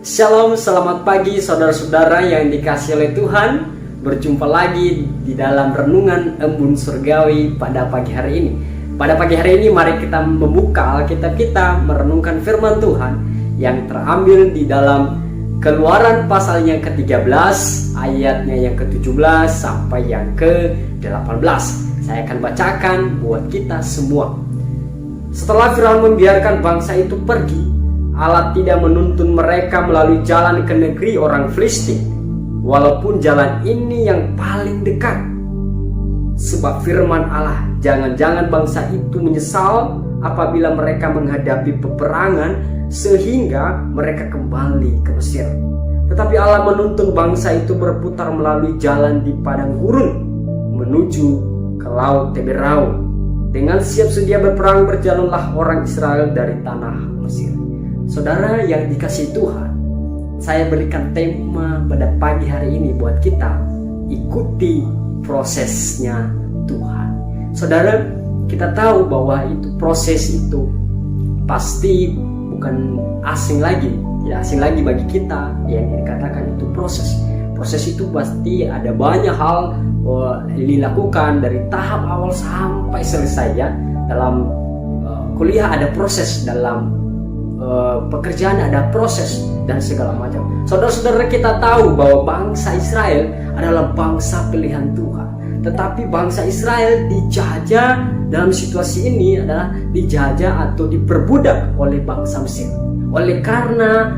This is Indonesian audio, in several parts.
Shalom, selamat pagi saudara-saudara yang dikasihi oleh Tuhan. Berjumpa lagi di dalam renungan embun surgawi pada pagi hari ini. Pada pagi hari ini mari kita membuka Alkitab kita, merenungkan firman Tuhan yang terambil di dalam Keluaran pasalnya ke-13 ayatnya yang ke-17 sampai yang ke-18. Saya akan bacakan buat kita semua. Setelah Firaun membiarkan bangsa itu pergi, Allah tidak menuntun mereka melalui jalan ke negeri orang Filistin, walaupun jalan ini yang paling dekat. Sebab firman Allah, jangan-jangan bangsa itu menyesal apabila mereka menghadapi peperangan sehingga mereka kembali ke Mesir. Tetapi Allah menuntun bangsa itu berputar melalui jalan di padang gurun menuju ke laut Teberau. Dengan siap sedia berperang berjalanlah orang Israel dari tanah Mesir. Saudara yang dikasihi Tuhan, saya berikan tema pada pagi hari ini buat kita, ikuti prosesnya Tuhan. Saudara, kita tahu bahwa itu proses itu pasti bukan asing lagi, tidak asing lagi bagi kita yang dikatakan itu proses. Proses itu pasti ada banyak hal dilakukan dari tahap awal sampai selesai ya. Dalam kuliah ada proses, dalam pekerjaan ada proses dan segala macam. Saudara-saudara, kita tahu bahwa bangsa Israel adalah bangsa pilihan Tuhan. Tetapi bangsa Israel dijajah dalam situasi ini adalah dijajah atau diperbudak oleh bangsa Mesir. Oleh karena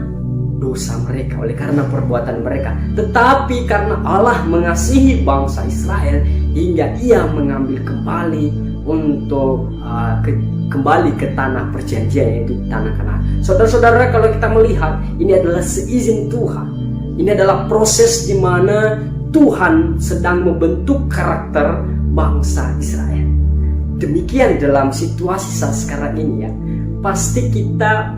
dosa mereka, oleh karena perbuatan mereka. Tetapi karena Allah mengasihi bangsa Israel hingga ia mengambil kembali untuk kembali ke tanah perjanjian, yaitu tanah Kanaan. Saudara-saudara, kalau kita melihat ini adalah seizin Tuhan. Ini adalah proses di mana Tuhan sedang membentuk karakter bangsa Israel. Demikian dalam situasi saat sekarang ini ya. Pasti kita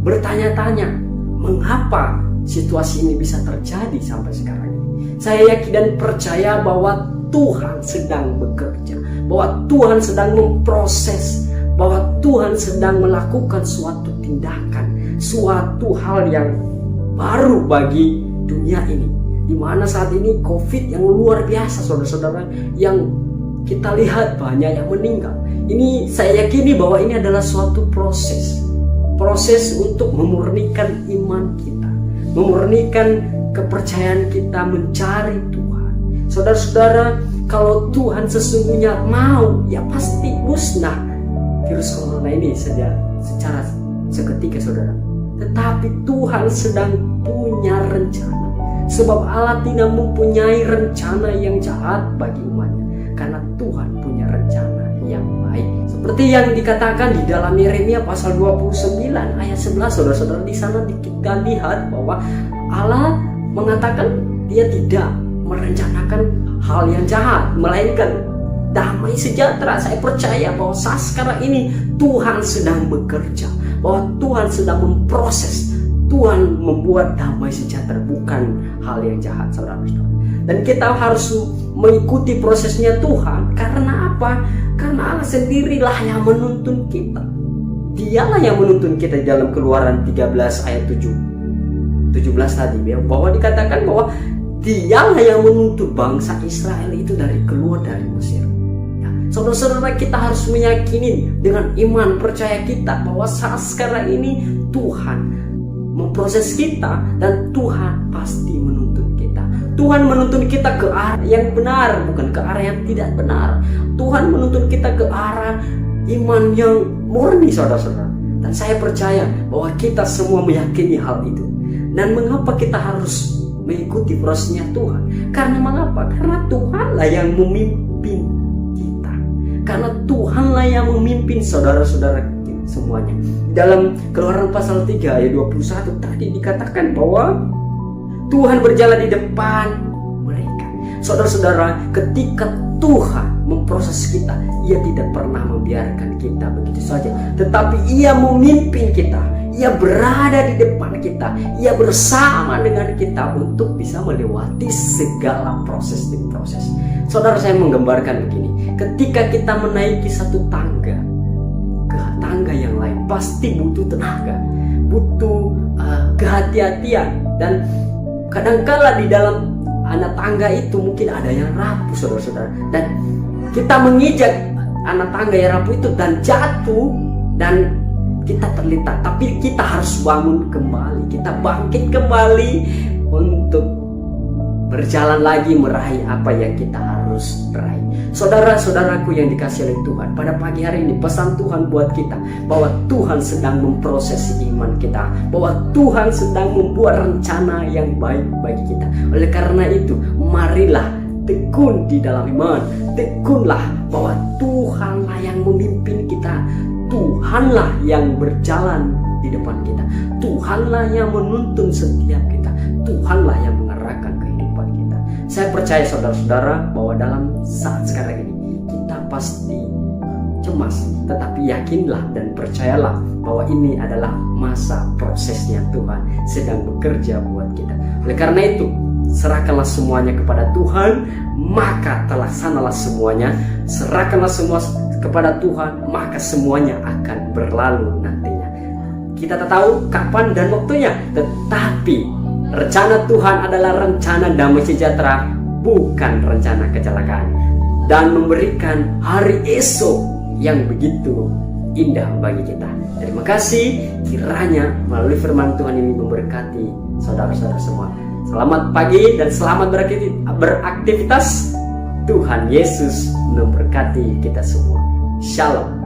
bertanya-tanya, mengapa situasi ini bisa terjadi sampai sekarang ini? Saya yakin dan percaya bahwa Tuhan sedang bekerja, bahwa Tuhan sedang memproses, bahwa Tuhan sedang melakukan suatu tindakan, suatu hal yang baru bagi dunia ini. Di mana saat ini COVID yang luar biasa, saudara-saudara, yang kita lihat banyak yang meninggal. Ini saya yakini bahwa ini adalah suatu proses untuk memurnikan iman kita, memurnikan kepercayaan kita mencari Tuhan. Saudara-saudara, kalau Tuhan sesungguhnya mau, ya pasti musnah virus corona ini secara seketika, saudara. Tetapi Tuhan sedang punya rencana. Sebab Allah tidak mempunyai rencana yang jahat bagi umatnya, karena Tuhan punya rencana yang baik. Seperti yang dikatakan di dalam Yeremia pasal 29 ayat 11, saudara-saudara, di sana kita lihat bahwa Allah mengatakan dia tidak merencanakan hal yang jahat, melainkan damai sejahtera. Saya percaya bahwa saat sekarang ini Tuhan sedang bekerja, bahwa Tuhan sedang memproses, Tuhan membuat damai sejahtera, bukan hal yang jahat, saudara-saudara. Dan kita harus mengikuti prosesnya Tuhan. Karena apa? Karena Allah sendirilah yang menuntun kita. Dialah yang menuntun kita dalam Keluaran 13 ayat 17 tadi, bahwa dikatakan bahwa dialah yang menuntun bangsa Israel itu keluar dari Mesir. Saudara-saudara, kita harus meyakini dengan iman percaya kita bahwa saat sekarang ini Tuhan memproses kita dan Tuhan pasti menuntun kita. Tuhan menuntun kita ke arah yang benar, bukan ke arah yang tidak benar. Tuhan menuntun kita ke arah iman yang murni, saudara-saudara. Dan saya percaya bahwa kita semua meyakini hal itu. Dan mengapa kita harus mengikuti prosesnya Tuhan? Karena mengapa? Karena Tuhanlah yang memimpin kita. Karena Tuhanlah yang memimpin saudara-saudara semuanya. Dalam Keluaran pasal 3 ayat 21 tadi dikatakan bahwa Tuhan berjalan di depan mereka. Saudara-saudara, ketika Tuhan memproses kita, Ia tidak pernah membiarkan kita begitu saja, tetapi Ia memimpin kita. Ia berada di depan kita, Ia bersama dengan kita untuk bisa melewati segala proses demi proses. Saudara, saya menggambarkan begini, ketika kita menaiki satu tangga ke tangga yang lain, pasti butuh tenaga, butuh kehati-hatian. Dan kadangkala di dalam anak tangga itu mungkin ada yang rapuh, saudara-saudara, dan kita menginjak anak tangga yang rapuh itu dan jatuh dan kita terlintas. Tapi kita harus bangun kembali, kita bangkit kembali untuk berjalan lagi meraih apa yang kita harus raih. Saudara-saudaraku yang dikasihi oleh Tuhan, pada pagi hari ini pesan Tuhan buat kita bahwa Tuhan sedang memproses iman kita, bahwa Tuhan sedang membuat rencana yang baik bagi kita. Oleh karena itu, marilah tekun di dalam iman, tekunlah bahwa Tuhanlah yang memimpin kita, Tuhanlah yang berjalan di depan kita, Tuhanlah yang menuntun setiap kita, Tuhanlah yang mengarahkan kehidupan kita. Saya percaya saudara-saudara bahwa dalam saat sekarang ini kita pasti cemas, tetapi yakinlah dan percayalah bahwa ini adalah masa prosesnya Tuhan sedang bekerja buat kita. Oleh karena itu, serahkanlah semuanya kepada Tuhan, maka terlaksanalah semuanya. Serahkanlah semua kepada Tuhan, maka semuanya akan berlalu nantinya. Kita tak tahu kapan dan waktunya, tetapi rencana Tuhan adalah rencana damai sejahtera, bukan rencana kecelakaan, dan memberikan hari esok yang begitu indah bagi kita. Terima kasih, kiranya melalui firman Tuhan ini memberkati saudara-saudara semua. Selamat pagi dan selamat beraktivitas. Tuhan Yesus memberkati kita semua. Shalom.